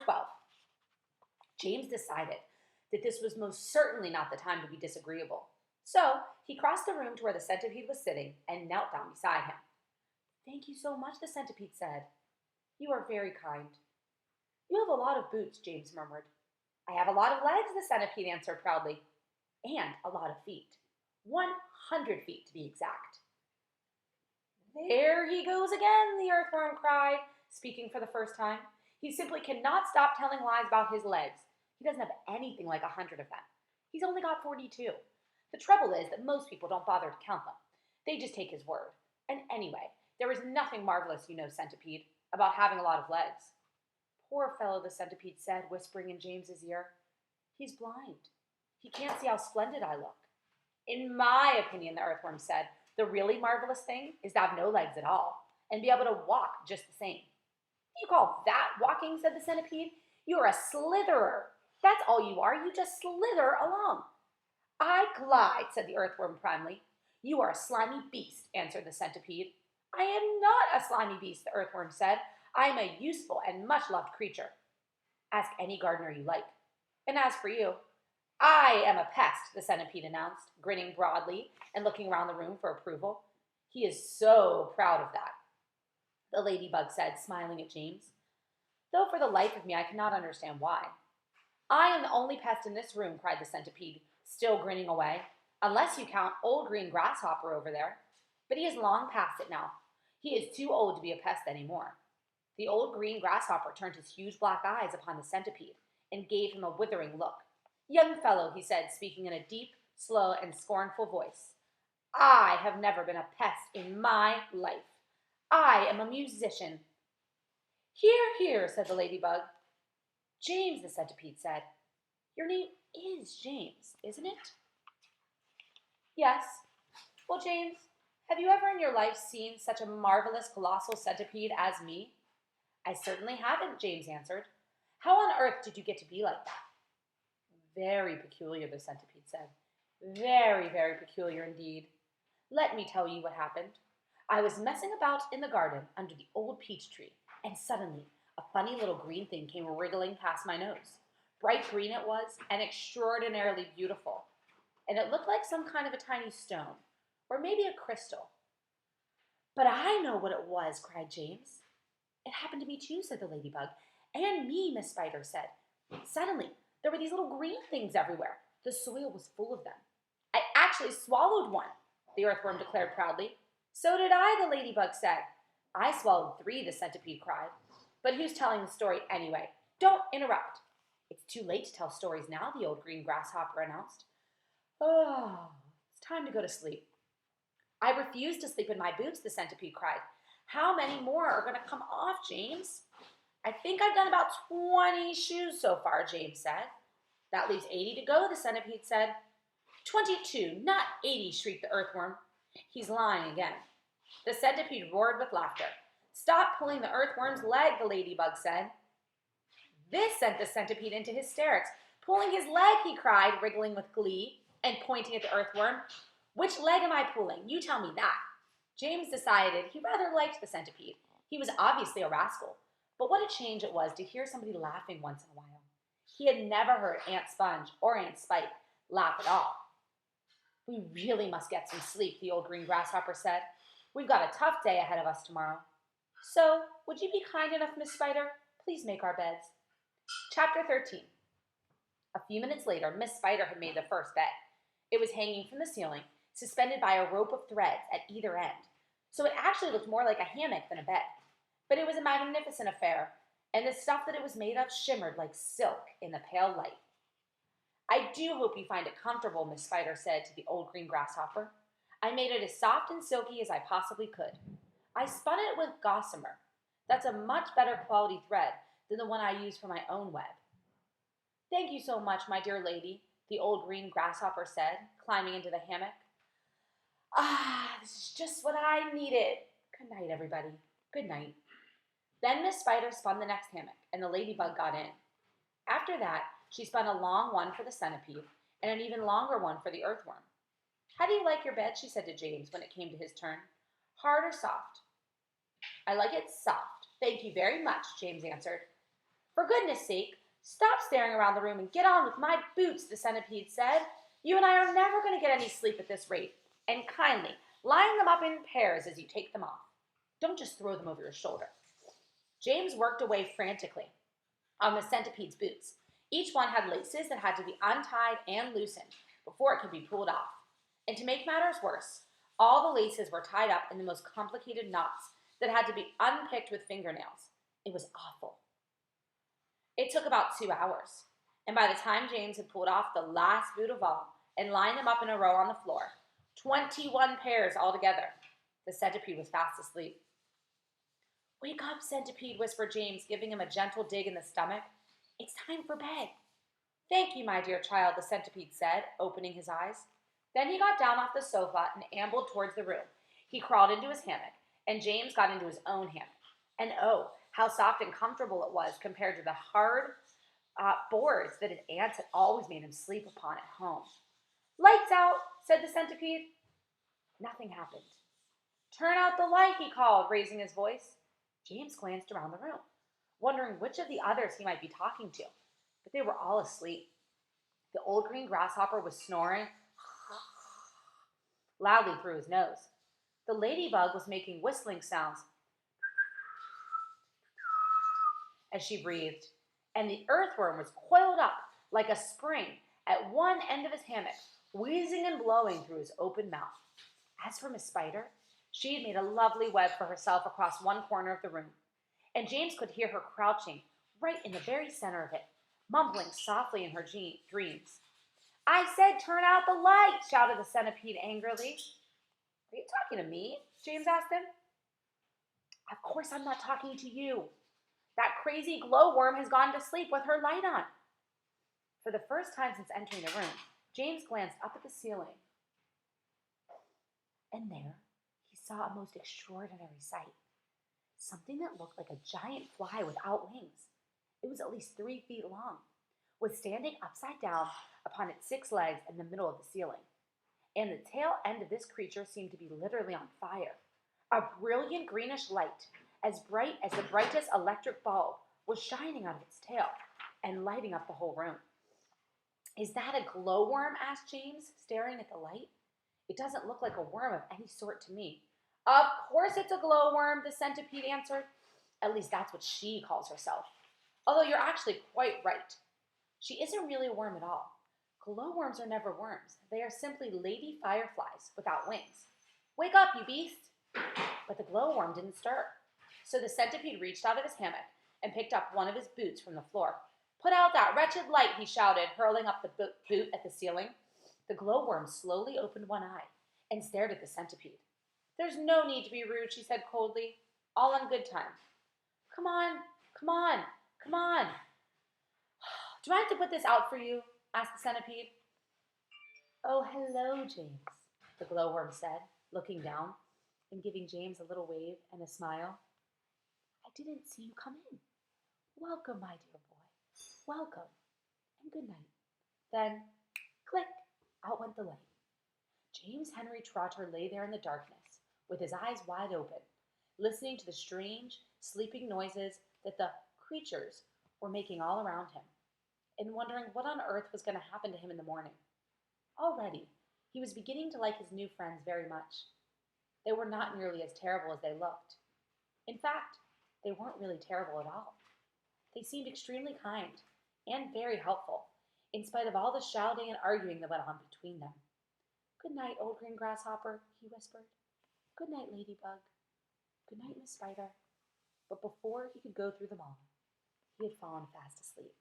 12. James decided that this was most certainly not the time to be disagreeable. So he crossed the room to where the centipede was sitting and knelt down beside him. "Thank you so much," the centipede said. "You are very kind." "You have a lot of boots," James murmured. "I have a lot of legs," the centipede answered proudly. "And a lot of feet. 100 feet to be exact." "There he goes again," the earthworm cried, speaking for the first time. "He simply cannot stop telling lies about his legs. He doesn't have anything like 100 of them. He's only got 42. The trouble is that most people don't bother to count them. They just take his word. And anyway, there is nothing marvelous, centipede, about having a lot of legs." "Poor fellow," the centipede said, whispering in James's ear. "He's blind. He can't see how splendid I look." "In my opinion," the earthworm said, "the really marvelous thing is to have no legs at all and be able to walk just the same." "You call that walking?" said the centipede. "You are a slitherer. That's all you are. You just slither along." "I glide," said the earthworm primly. "You are a slimy beast," answered the centipede. "I am not a slimy beast," the earthworm said. "I am a useful and much-loved creature. Ask any gardener you like. And as for you—" "I am a pest," the centipede announced, grinning broadly and looking around the room for approval. "He is so proud of that," the ladybug said, smiling at James. "Though for the life of me I cannot understand why." "I am the only pest in this room," cried the centipede, still grinning away, "unless you count old green grasshopper over there. But he is long past it now. He is too old to be a pest anymore." The old green grasshopper turned his huge black eyes upon the centipede and gave him a withering look. "Young fellow," he said, speaking in a deep, slow, and scornful voice, "I have never been a pest in my life. I am a musician." "Hear, hear," said the ladybug. "James," the centipede said. "Your name is James, isn't it?" "Yes." "Well, James, have you ever in your life seen such a marvelous, colossal centipede as me?" "I certainly haven't," James answered. "How on earth did you get to be like that?" "Very peculiar," the centipede said. "Very, very peculiar indeed. Let me tell you what happened. I was messing about in the garden under the old peach tree, and suddenly a funny little green thing came wriggling past my nose. Bright green it was, and extraordinarily beautiful. And it looked like some kind of a tiny stone, or maybe a crystal." "But I know what it was," cried James. "It happened to me too," said the ladybug. "And me," Miss Spider said. "Suddenly, there were these little green things everywhere. The soil was full of them. I actually swallowed one," the earthworm declared proudly. "So did I," the ladybug said. "I swallowed 3, the centipede cried. "But who's telling the story anyway? Don't interrupt." "It's too late to tell stories now," the old green grasshopper announced. "Oh, it's time to go to sleep." "I refuse to sleep in my boots," the centipede cried. "How many more are going to come off, James?" "I think I've done about 20 shoes so far," James said. "That leaves 80 to go," the centipede said. 22, not 80, shrieked the earthworm. "He's lying again." The centipede roared with laughter. "Stop pulling the earthworm's leg," the ladybug said. This sent the centipede into hysterics. "Pulling his leg," he cried, wriggling with glee and pointing at the earthworm. "Which leg am I pulling? You tell me that." James decided he rather liked the centipede. He was obviously a rascal, but what a change it was to hear somebody laughing once in a while. He had never heard Aunt Sponge or Aunt Spike laugh at all. "We really must get some sleep," the old green grasshopper said. "We've got a tough day ahead of us tomorrow. So, would you be kind enough, Miss Spider? Please make our beds." Chapter 13. A few minutes later, Miss Spider had made the first bed. It was hanging from the ceiling, suspended by a rope of threads at either end, so it actually looked more like a hammock than a bed. But it was a magnificent affair, and the stuff that it was made of shimmered like silk in the pale light. "I do hope you find it comfortable," Miss Spider said to the old green grasshopper. "I made it as soft and silky as I possibly could. I spun it with gossamer. That's a much better quality thread than the one I use for my own web." "Thank you so much, my dear lady," the old green grasshopper said, climbing into the hammock. "Ah, this is just what I needed. Good night, everybody. Good night." Then Miss Spider spun the next hammock, and the ladybug got in. After that, she spun a long one for the centipede, and an even longer one for the earthworm. "How do you like your bed?" she said to James when it came to his turn. "Hard or soft?" "I like it soft, thank you very much," James answered. For goodness sake, stop staring around the room and get on with my boots, the centipede said. You and I are never going to get any sleep at this rate. And kindly, line them up in pairs as you take them off. Don't just throw them over your shoulder. James worked away frantically on the centipede's boots. Each one had laces that had to be untied and loosened before it could be pulled off. And to make matters worse, all the laces were tied up in the most complicated knots that had to be unpicked with fingernails. It was awful. It took about 2 hours, and by the time James had pulled off the last boot of all and lined them up in a row on the floor, 21 pairs altogether, the centipede was fast asleep. Wake up, centipede, whispered James, giving him a gentle dig in the stomach. It's time for bed. Thank you, my dear child, the centipede said, opening his eyes. Then he got down off the sofa and ambled towards the room. He crawled into his hammock, and James got into his own hammock. And oh, how soft and comfortable it was compared to the hard boards that his aunts had always made him sleep upon at home. Lights out, said the centipede. Nothing happened. Turn out the light, he called, raising his voice. James glanced around the room, wondering which of the others he might be talking to, but they were all asleep. The old green grasshopper was snoring loudly through his nose. The ladybug was making whistling sounds as she breathed, and the earthworm was coiled up like a spring at one end of his hammock, wheezing and blowing through his open mouth. As for Miss Spider, she had made a lovely web for herself across one corner of the room, and James could hear her crouching right in the very center of it, mumbling softly in her dreams. I said turn out the light, shouted the centipede angrily. Are you talking to me? James asked him. Of course I'm not talking to you. That crazy glowworm has gone to sleep with her light on. For the first time since entering the room, James glanced up at the ceiling. And there he saw a most extraordinary sight. Something that looked like a giant fly without wings. It was at least 3 feet long, was standing upside down upon its 6 legs in the middle of the ceiling. And the tail end of this creature seemed to be literally on fire. A brilliant greenish light, as bright as the brightest electric bulb, was shining out of its tail and lighting up the whole room. Is that a glowworm? Asked James, staring at the light. It doesn't look like a worm of any sort to me. Of course it's a glowworm, the centipede answered. At least that's what she calls herself. Although you're actually quite right. She isn't really a worm at all. Glowworms are never worms. They are simply lady fireflies without wings. Wake up, you beast! But the glowworm didn't stir. So the centipede reached out of his hammock and picked up one of his boots from the floor. Put out that wretched light, he shouted, hurling up the boot at the ceiling. The glowworm slowly opened one eye and stared at the centipede. There's no need to be rude, she said coldly. All in good time. Come on, come on, come on. Do I have to put this out for you? Asked the centipede. Oh, hello, James, the glowworm said, looking down and giving James a little wave and a smile. I didn't see you come in. Welcome, my dear boy. Welcome, and good night. Then, click, out went the light. James Henry Trotter lay there in the darkness, with his eyes wide open, listening to the strange, sleeping noises that the creatures were making all around him, and wondering what on earth was going to happen to him in the morning. Already, he was beginning to like his new friends very much. They were not nearly as terrible as they looked. In fact, they weren't really terrible at all. They seemed extremely kind and very helpful, in spite of all the shouting and arguing that went on between them. Good night, old green grasshopper, he whispered. Good night, ladybug. Good night, Miss Spider. But before he could go through them all, he had fallen fast asleep.